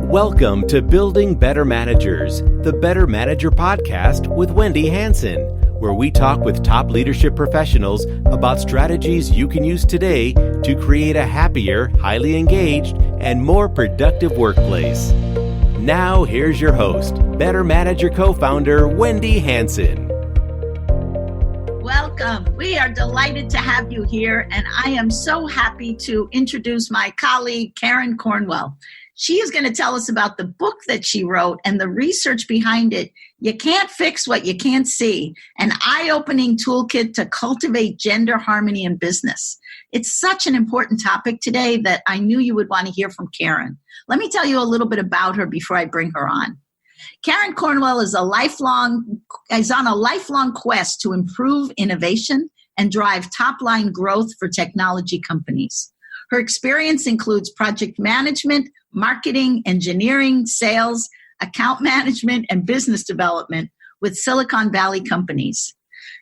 Welcome to Building Better Managers, the Better Manager podcast with Wendy Hanson, where we talk with top leadership professionals about strategies you can use today to create a happier, highly engaged, and more productive workplace. Now, here's your host, Better Manager co-founder Wendy Hanson. Welcome. We are delighted to have you here, and I am so happy to introduce my colleague, Karen Cornwell. She is going to tell us about the book that she wrote and the research behind it. You can't fix what you can't see. An eye-opening toolkit to cultivate gender harmony in business. It's such an important topic today that I knew you would want to hear from Karen. Let me tell you a little bit about her before I bring her on. Karen Cornwell is on a lifelong quest to improve innovation and drive top-line growth for technology companies. Her experience includes project management, marketing, engineering, sales, account management, and business development with Silicon Valley companies.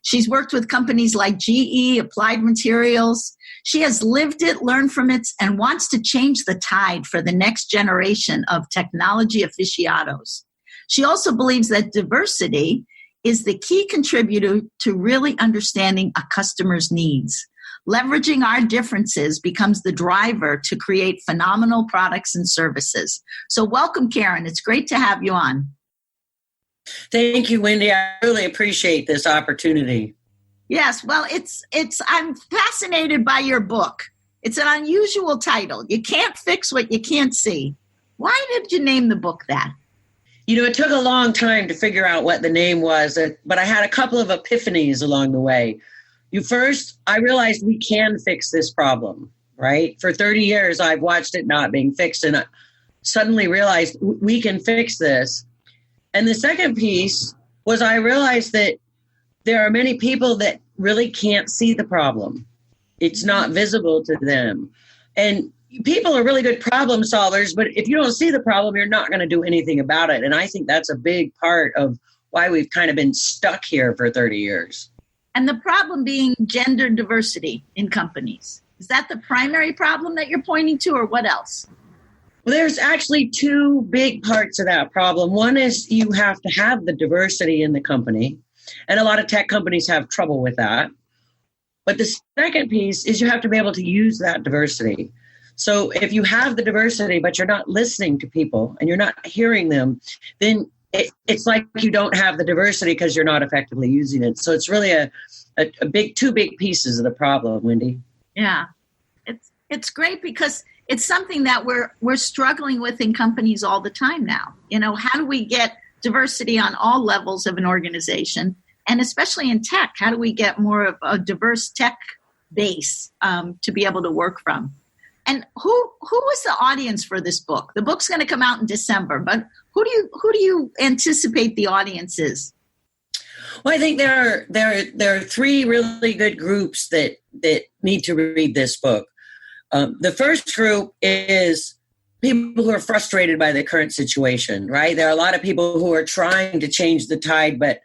She's worked with companies like GE, Applied Materials. She has lived it, learned from it, and wants to change the tide for the next generation of technology aficionados. She also believes that diversity is the key contributor to really understanding a customer's needs. Leveraging our differences becomes the driver to create phenomenal products and services. So welcome, Karen. It's great to have you on. Thank you, Wendy. I really appreciate this opportunity. Yes, well, I'm fascinated by your book. It's an unusual title. You can't fix what you can't see. Why did you name the book that? You know, it took a long time to figure out what the name was, but I had a couple of epiphanies along the way. I realized we can fix this problem, right? For 30 years, I've watched it not being fixed, and I suddenly realized we can fix this. And the second piece was I realized that there are many people that really can't see the problem. It's not visible to them. And people are really good problem solvers, but if you don't see the problem, you're not going to do anything about it. And I think that's a big part of why we've kind of been stuck here for 30 years. And the problem being gender diversity in companies. Is that the primary problem that you're pointing to, or what else? Well, there's actually two big parts of that problem. One is you have to have the diversity in the company, and a lot of tech companies have trouble with that. But the second piece is you have to be able to use that diversity. So if you have the diversity, but you're not listening to people and you're not hearing them, then it's like you don't have the diversity because you're not effectively using it. So it's really two big pieces of the problem, Wendy. Yeah, it's great because it's something that we're struggling with in companies all the time now. You know, how do we get diversity on all levels of an organization, and especially in tech? How do we get more of a diverse tech base to be able to work from? And who was the audience for this book? The book's going to come out in December, but who do you anticipate the audience is? Well, I think there are three really good groups that need to read this book. The first group is people who are frustrated by the current situation, right? There are a lot of people who are trying to change the tide, but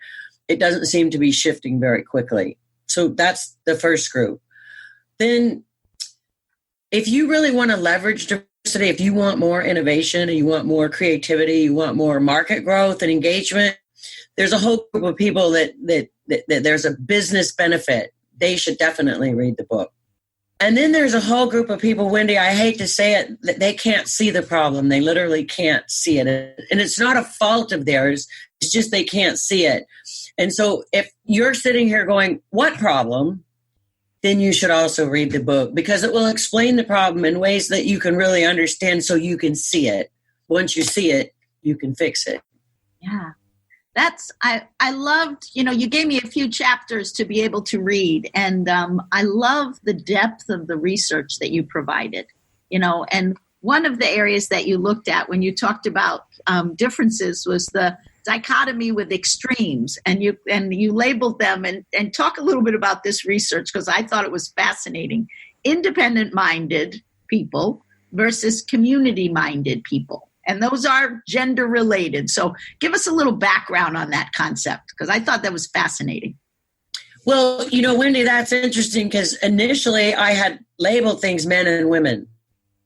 it doesn't seem to be shifting very quickly. So that's the first group. Then if you really want to leverage diversity, if you want more innovation and you want more creativity, you want more market growth and engagement, there's a whole group of people that there's a business benefit. They should definitely read the book. And then there's a whole group of people, Wendy, I hate to say it, that they can't see the problem. They literally can't see it. And it's not a fault of theirs. It's just they can't see it. And so if you're sitting here going, what problem? Then you should also read the book because it will explain the problem in ways that you can really understand so you can see it. Once you see it, you can fix it. Yeah. I loved, you gave me a few chapters to be able to read, and I love the depth of the research that you provided, and one of the areas that you looked at when you talked about differences was the dichotomy with extremes, and you labeled them and talk a little bit about this research because I thought it was fascinating. Independent-minded people versus community-minded people. And those are gender related. So give us a little background on that concept because I thought that was fascinating. Well, Wendy, that's interesting because initially I had labeled things men and women.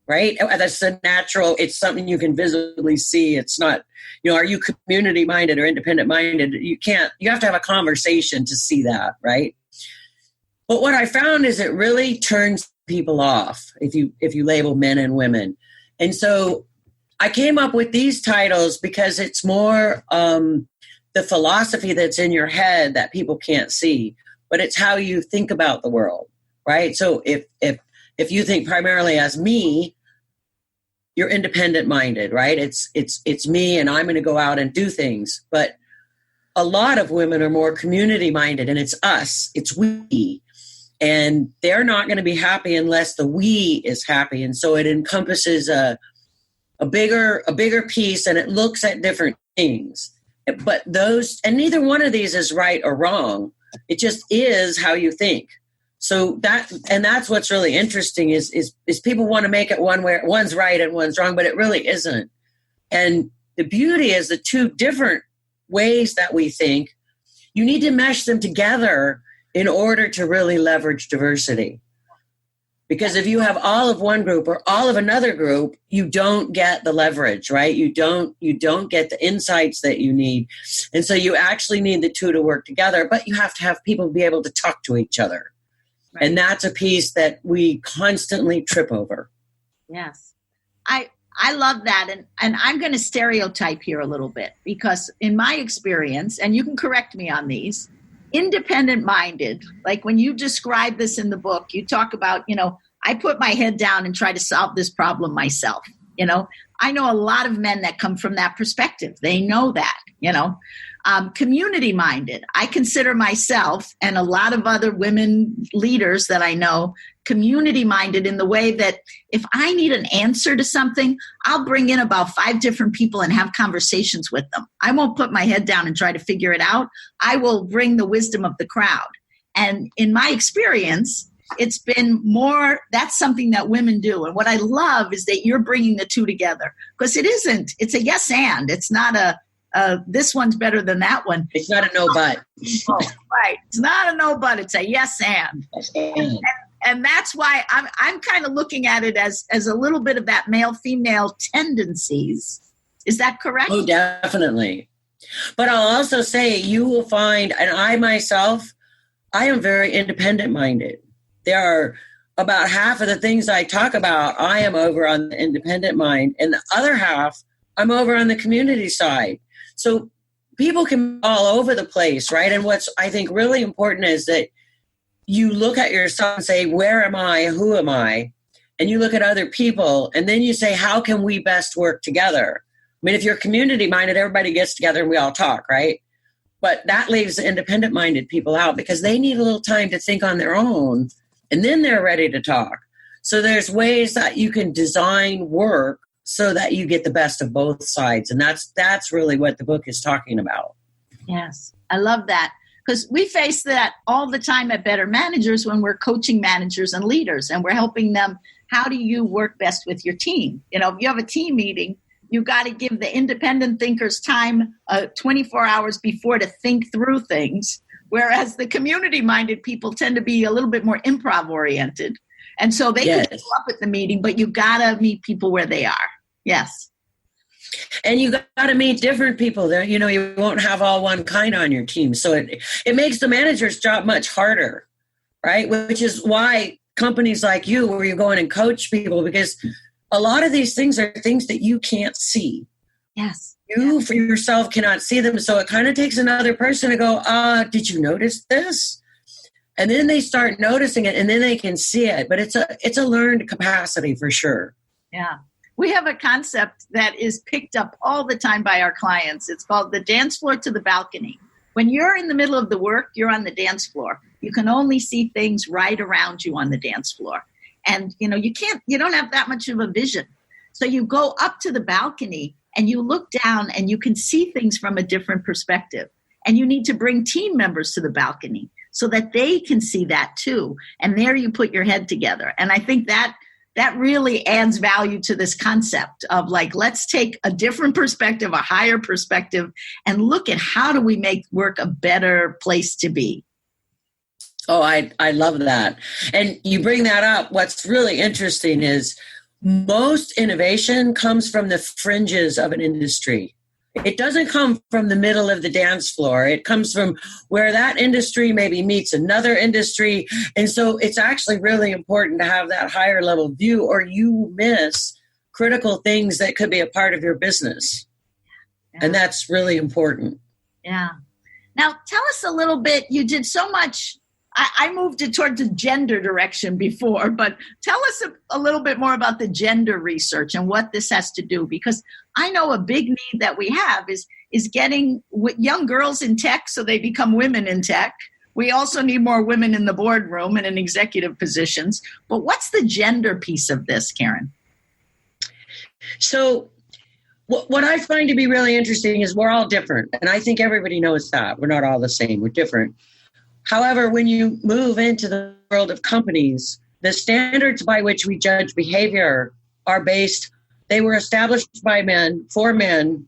right? That's a natural, it's something you can visibly see. It's not, are you community minded or independent minded? You have to have a conversation to see that, right? But what I found is it really turns people off if you label men and women. And so I came up with these titles because it's more the philosophy that's in your head that people can't see, but it's how you think about the world, right? So if you think primarily as me, you're independent minded, right? It's me and I'm going to go out and do things. But a lot of women are more community minded, and it's us, it's we. And they're not going to be happy unless the we is happy. And so it encompasses a bigger piece, and it looks at different things. But neither one of these is right or wrong. It just is how you think. So that's what's really interesting is people want to make it one where one's right and one's wrong, but it really isn't. And the beauty is the two different ways that we think, you need to mesh them together in order to really leverage diversity. Because if you have all of one group or all of another group, you don't get the leverage, right? You don't get the insights that you need. And so you actually need the two to work together, but you have to have people be able to talk to each other. Right. And that's a piece that we constantly trip over. Yes. I love that. And I'm going to stereotype here a little bit because in my experience, and you can correct me on these, independent minded, like when you describe this in the book, you talk about, I put my head down and try to solve this problem myself. I know a lot of men that come from that perspective. They know that, community minded. I consider myself and a lot of other women leaders that I know community minded in the way that if I need an answer to something, I'll bring in about 5 different people and have conversations with them. I won't put my head down and try to figure it out. I will bring the wisdom of the crowd. And in my experience, it's been more, that's something that women do. And what I love is that you're bringing the two together because it's a yes and. It's not this one's better than that one. It's not a no but. Right. It's not a no but. It's a yes and. And that's why I'm kind of looking at it as a little bit of that male-female tendencies. Is that correct? Oh, definitely. But I'll also say you will find, and I myself, I am very independent-minded. There are about half of the things I talk about, I am over on the independent mind, and the other half, I'm over on the community side. So people can be all over the place, right? And what's, I think, really important is that you look at yourself and say, where am I? Who am I? And you look at other people, and then you say, how can we best work together? I mean, if you're community-minded, everybody gets together and we all talk, right? But that leaves the independent-minded people out because they need a little time to think on their own, and then they're ready to talk. So there's ways that you can design work so that you get the best of both sides. And that's really what the book is talking about. Yes, I love that. Because we face that all the time at Better Managers when we're coaching managers and leaders, and we're helping them, how do you work best with your team? If you have a team meeting, you got to give the independent thinkers time 24 hours before to think through things, whereas the community-minded people tend to be a little bit more improv-oriented. And so they can show up at the meeting, but you got to meet people where they are. Yes. And you got to meet different people there. You won't have all one kind on your team. So it makes the manager's job much harder, right? Which is why companies like you, where you go in and coach people, because a lot of these things are things that you can't see. Yes. You for yourself cannot see them. So it kind of takes another person to go, did you notice this? And then they start noticing it, and then they can see it. But it's a learned capacity for sure. Yeah. We have a concept that is picked up all the time by our clients. It's called the dance floor to the balcony. When you're in the middle of the work, you're on the dance floor. You can only see things right around you on the dance floor. And, you don't have that much of a vision. So you go up to the balcony and you look down and you can see things from a different perspective. And you need to bring team members to the balcony so that they can see that too. And there you put your head together. And I think that really adds value to this concept of let's take a different perspective, a higher perspective, and look at how do we make work a better place to be. Oh, I love that. And you bring that up. What's really interesting is most innovation comes from the fringes of an industry. It doesn't come from the middle of the dance floor. It comes from where that industry maybe meets another industry. And so it's actually really important to have that higher level view, or you miss critical things that could be a part of your business. Yeah. And that's really important. Yeah. Now, tell us a little bit. You did so much. I moved it towards the gender direction before, but tell us a little bit more about the gender research and what this has to do, because I know a big need that we have is getting young girls in tech so they become women in tech. We also need more women in the boardroom and in executive positions. But what's the gender piece of this, Karen? So what I find to be really interesting is we're all different. And I think everybody knows that. We're not all the same. We're different. However, when you move into the world of companies, the standards by which we judge behavior are they were established by men, for men,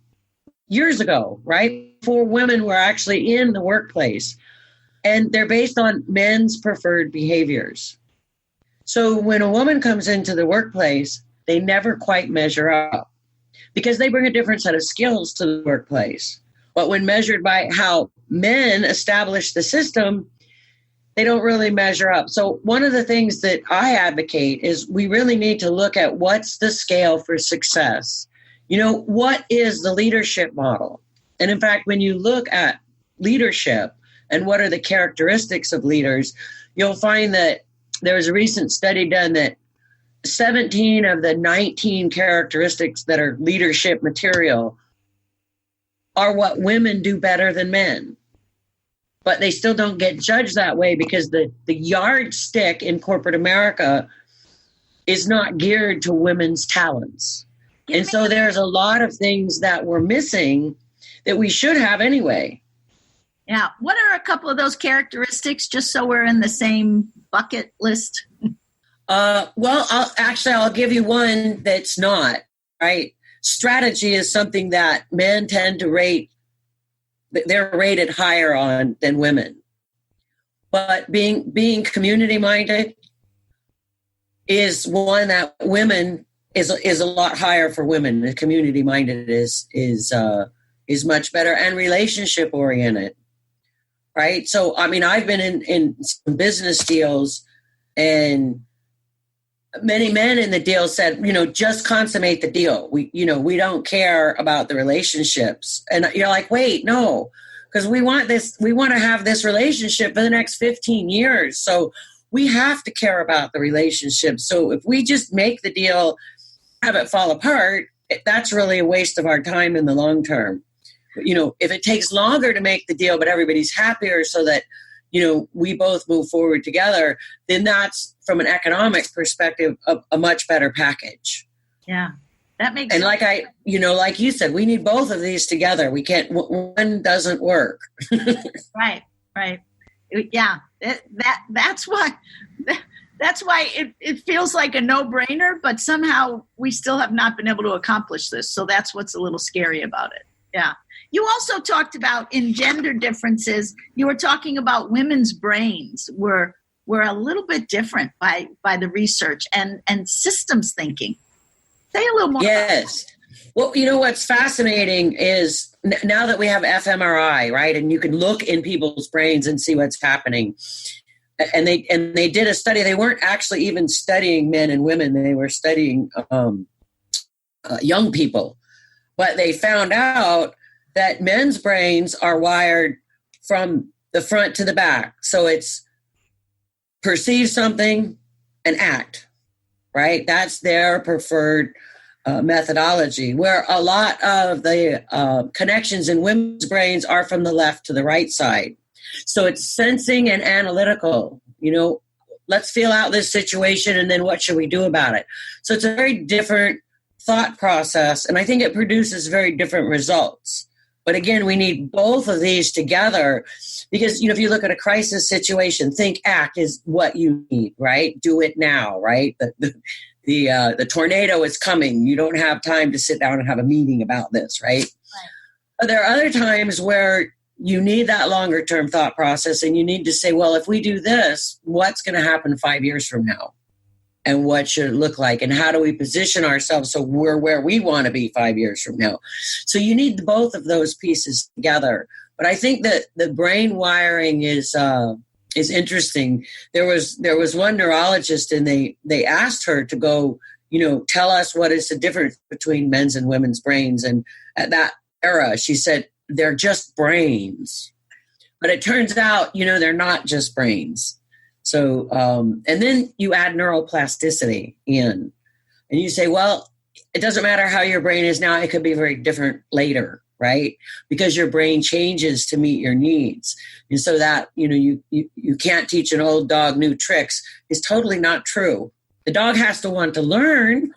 years ago, right? Before women were actually in the workplace. And they're based on men's preferred behaviors. So when a woman comes into the workplace, they never quite measure up because they bring a different set of skills to the workplace. But when measured by how men establish the system, they don't really measure up. So one of the things that I advocate is we really need to look at what's the scale for success. What is the leadership model? And in fact, when you look at leadership and what are the characteristics of leaders, you'll find that there was a recent study done that 17 of the 19 characteristics that are leadership material are what women do better than men. But they still don't get judged that way because the yardstick in corporate America is not geared to women's talents. And so there's a lot of things that we're missing that we should have anyway. Yeah. What are a couple of those characteristics, just so we're in the same bucket list? I'll give you one that's not, right? Strategy is something that men tend to rate. They're rated higher on than women. But being community-minded is one that women is a lot higher for women. The community-minded is much better, and relationship-oriented, right? So, I've been in some business deals, and many men in the deal said, just consummate the deal. We don't care about the relationships. And you're like, wait, no, because we want to have this relationship for the next 15 years. So we have to care about the relationship. So if we just make the deal, have it fall apart, that's really a waste of our time in the long term. If it takes longer to make the deal, but everybody's happier so that, we both move forward together, then that's, from an economic perspective, a much better package. Yeah, that makes sense. And like you said, we need both of these together. We can't, one doesn't work. Right. Yeah, that's why it feels like a no-brainer, but somehow we still have not been able to accomplish this. So that's what's a little scary about it. Yeah. You also talked about in gender differences, you were talking about women's brains were a little bit different by the research and systems thinking. Say a little more. Yes. Well, what's fascinating is now that we have fMRI, right, and you can look in people's brains and see what's happening. And they did a study. They weren't actually even studying men and women. They were studying young people. But they found out that men's brains are wired from the front to the back. So it's perceive something and act, right? That's their preferred methodology, where a lot of the connections in women's brains are from the left to the right side. So it's sensing and analytical, let's feel out this situation and then what should we do about it? So it's a very different thought process, and I think it produces very different results. But again, we need both of these together because, if you look at a crisis situation, think, act is what you need, right? Do it now, right? The tornado is coming. You don't have time to sit down and have a meeting about this, right? But there are other times where you need that longer term thought process and you need to say, well, if we do this, what's going to happen 5 years from now? and what should it look like, and how do we position ourselves so we're where we want to be 5 years from now. So you need both of those pieces together. But I think that the brain wiring is interesting. There was one neurologist, and they asked her to go, tell us what is the difference between men's and women's brains. And at that era, she said, they're just brains. But it turns out, they're not just brains. So, and then you add neuroplasticity in, and you say, well, it doesn't matter how your brain is now. It could be very different later, right? Because your brain changes to meet your needs. And so that, you can't teach an old dog new tricks is totally not true. The dog has to want to learn,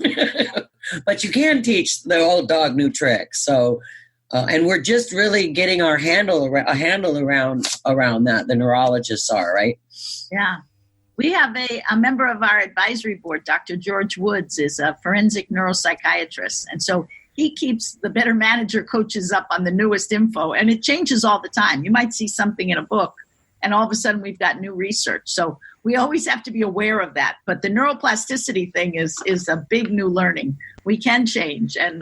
but you can teach the old dog new tricks. So, and we're just really getting a handle around that. The neurologists are, right? Yeah. We have a member of our advisory board, Dr. George Woods, is a forensic neuropsychiatrist. And so he keeps the Better Manager coaches up on the newest info, and it changes all the time. You might see something in a book, and all of a sudden we've got new research. So we always have to be aware of that. But the neuroplasticity thing is a big new learning. We can change, and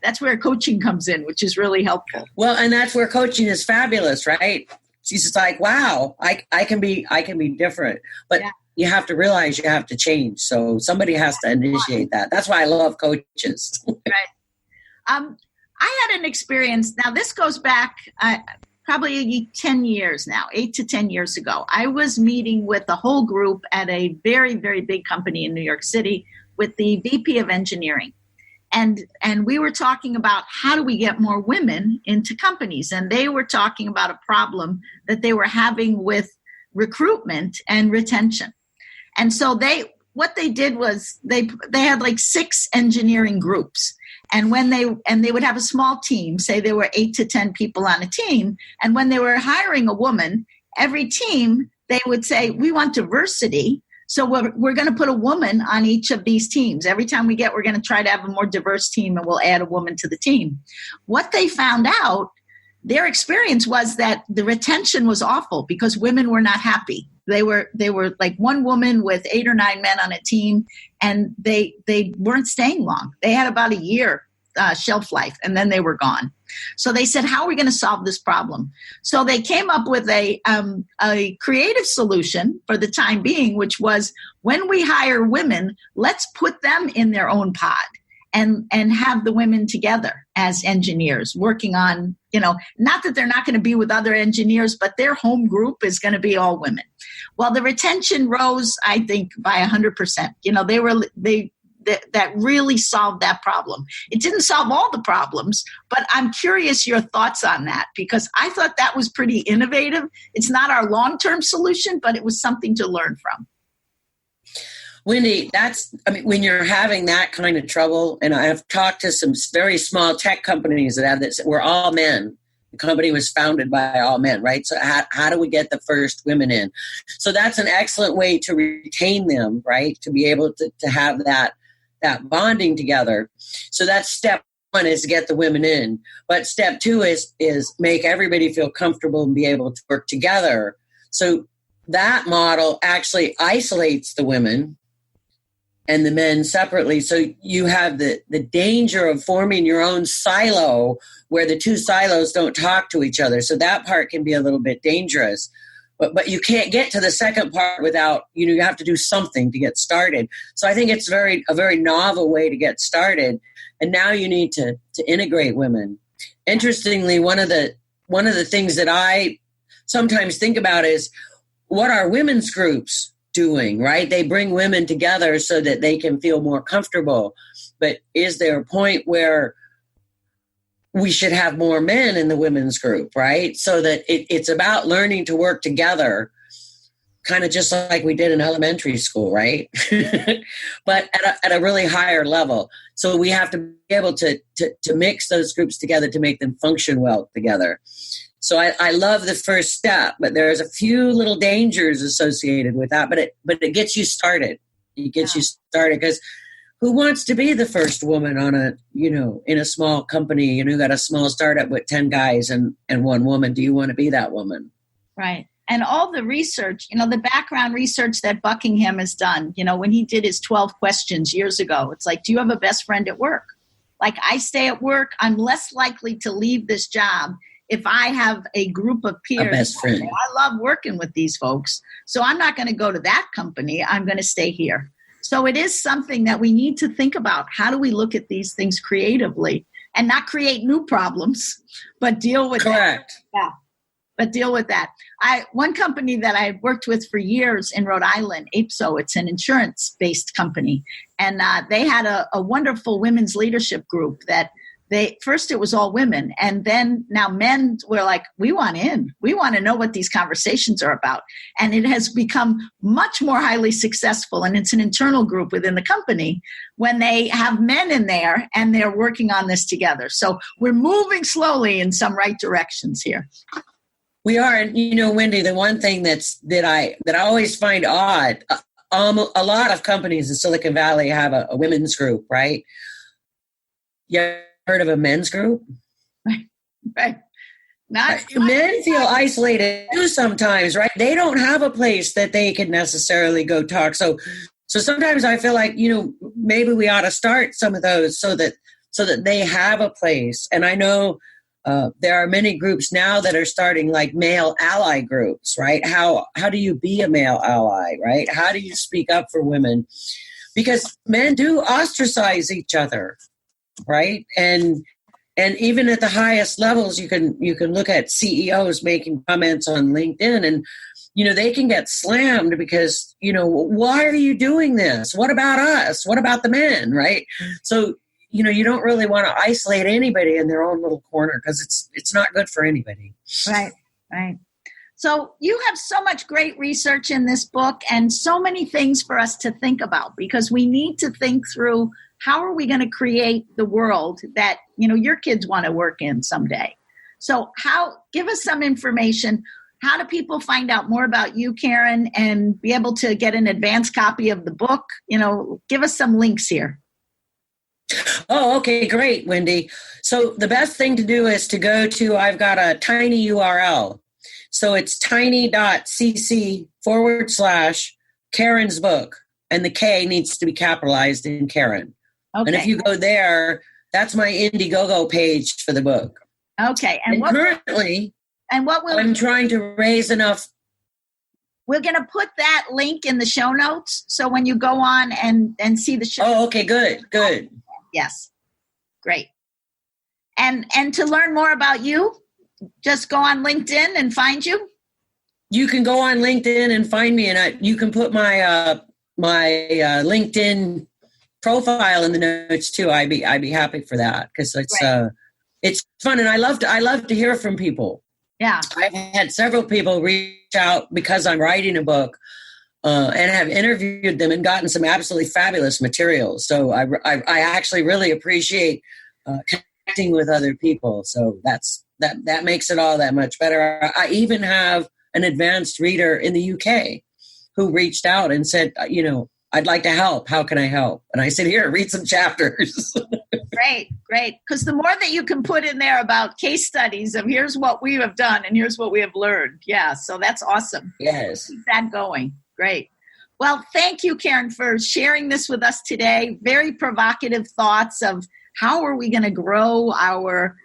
that's where coaching comes in, which is really helpful. Well, and that's where coaching is fabulous, right? She's just like, wow, I can be different. But you have to realize you have to change. So somebody has to initiate that. That's why I love coaches. Right. I had an experience. Now, this goes back probably 10 years now, 8 to 10 years ago. I was meeting with a whole group at a very, very big company in New York City with the VP of engineering. And we were talking about how do we get more women into companies? And they were talking about a problem that they were having with recruitment and retention. And so what they did was they had like 6 engineering groups. And when they would have a small team, say there were 8 to 10 people on a team. And when they were hiring a woman, every team, they would say, we want diversity. So we're going to put a woman on each of these teams. Every time we're going to try to have a more diverse team, and we'll add a woman to the team. What they found out, their experience was that the retention was awful because women were not happy. They were like one woman with 8 or 9 men on a team, and they weren't staying long. They had about a year shelf life, and then they were gone. So they said, how are we going to solve this problem? So they came up with a creative solution for the time being, which was when we hire women, let's put them in their own pod and have the women together as engineers working on, not that they're not going to be with other engineers, but their home group is going to be all women. Well, the retention rose, I think, by 100%. That really solved that problem. It didn't solve all the problems, but I'm curious your thoughts on that, because I thought that was pretty innovative. It's not our long-term solution, but it was something to learn from. Wendy, when you're having that kind of trouble, and I have talked to some very small tech companies that have this, we're all men. The company was founded by all men, right? So how do we get the first women in? So that's an excellent way to retain them, right? To be able to have that bonding together. So that's step 1, is to get the women in. But step 2 is make everybody feel comfortable and be able to work together. So that model actually isolates the women and the men separately. So you have the danger of forming your own silo where the 2 silos don't talk to each other. So that part can be a little bit dangerous. But you can't get to the second part without, you have to do something to get started. So I think it's a very novel way to get started. And now you need to integrate women. Interestingly, one of the things that I sometimes think about is, what are women's groups doing, right? They bring women together so that they can feel more comfortable. But is there a point where we should have more men in the women's group, right? So that it's about learning to work together, kind of just like we did in elementary school, right? But at a really higher level. So we have to be able to mix those groups together to make them function well together. So I love the first step, but there's a few little dangers associated with that, but it gets you started. It gets you started, because who wants to be the first woman on in a small company, got a small startup with 10 guys and 1 woman? Do you want to be that woman? Right. And all the research, the background research that Buckingham has done, when he did his 12 questions years ago, it's like, do you have a best friend at work? Like, I stay at work, I'm less likely to leave this job if I have a group of peers. A best friend. I love working with these folks, so I'm not going to go to that company. I'm going to stay here. So it is something that we need to think about. How do we look at these things creatively and not create new problems, but deal with Correct. that? Yeah, but deal with that. One company that I worked with for years in Rhode Island, APSO, it's an insurance-based company, and they had a wonderful women's leadership group that first it was all women, and then now men were like, we want in. We want to know what these conversations are about. And it has become much more highly successful, and it's an internal group within the company when they have men in there and they're working on this together. So we're moving slowly in some right directions here. We are. And, Wendy, the one thing that I always find odd, a lot of companies in Silicon Valley have a women's group, right? Yeah. Heard of a men's group? Right. Men feel isolated too sometimes, right? They don't have a place that they can necessarily go talk. So sometimes I feel like, maybe we ought to start some of those so that they have a place. And I know there are many groups now that are starting like male ally groups, right? How do you be a male ally, right? How do you speak up for women? Because men do ostracize each other. Right. And even at the highest levels, you can look at CEOs making comments on LinkedIn and, they can get slammed because, why are you doing this? What about us? What about the men? Right. So, you don't really want to isolate anybody in their own little corner because it's not good for anybody. Right. Right. So you have so much great research in this book and so many things for us to think about because we need to think through how are we going to create the world that, your kids want to work in someday? So give us some information. How do people find out more about you, Karen, and be able to get an advanced copy of the book? Give us some links here. Oh, okay, great, Wendy. So the best thing to do is to go to, I've got a tiny URL. So it's tiny.cc/Karen's book. And the K needs to be capitalized in Karen. Okay. And if you go there, that's my Indiegogo page for the book. Okay. And currently, I'm trying to raise enough. We're going to put that link in the show notes. So when you go on and see the show. Oh, okay. Good. Yes. Great. And to learn more about you, just go on LinkedIn and find you. You can go on LinkedIn and find me, and you can put my LinkedIn profile in the notes too. I'd be happy for that because it's fun, and I love to hear from people. Yeah, I've had several people reach out because I'm writing a book, and have interviewed them and gotten some absolutely fabulous materials. So I actually really appreciate connecting with other people. So that makes it all that much better. I even have an advanced reader in the UK who reached out and said, I'd like to help. How can I help? And I said, here, read some chapters. Great. Because the more that you can put in there about case studies of here's what we have done and here's what we have learned. Yeah, so that's awesome. Yes. Keep that going. Great. Well, thank you, Karen, for sharing this with us today. Very provocative thoughts of how are we going to grow our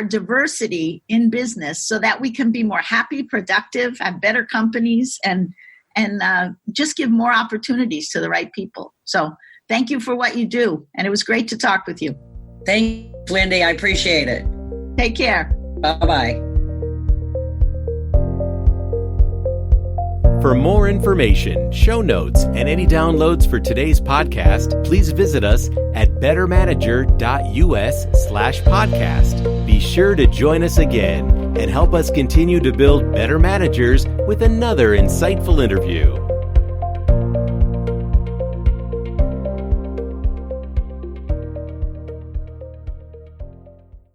diversity in business so that we can be more happy, productive, have better companies, and just give more opportunities to the right people. So thank you for what you do. And it was great to talk with you. Thanks, Wendy. I appreciate it. Take care. Bye-bye. For more information, show notes, and any downloads for today's podcast, please visit us at bettermanager.us/podcast. Be sure to join us again and help us continue to build better managers with another insightful interview.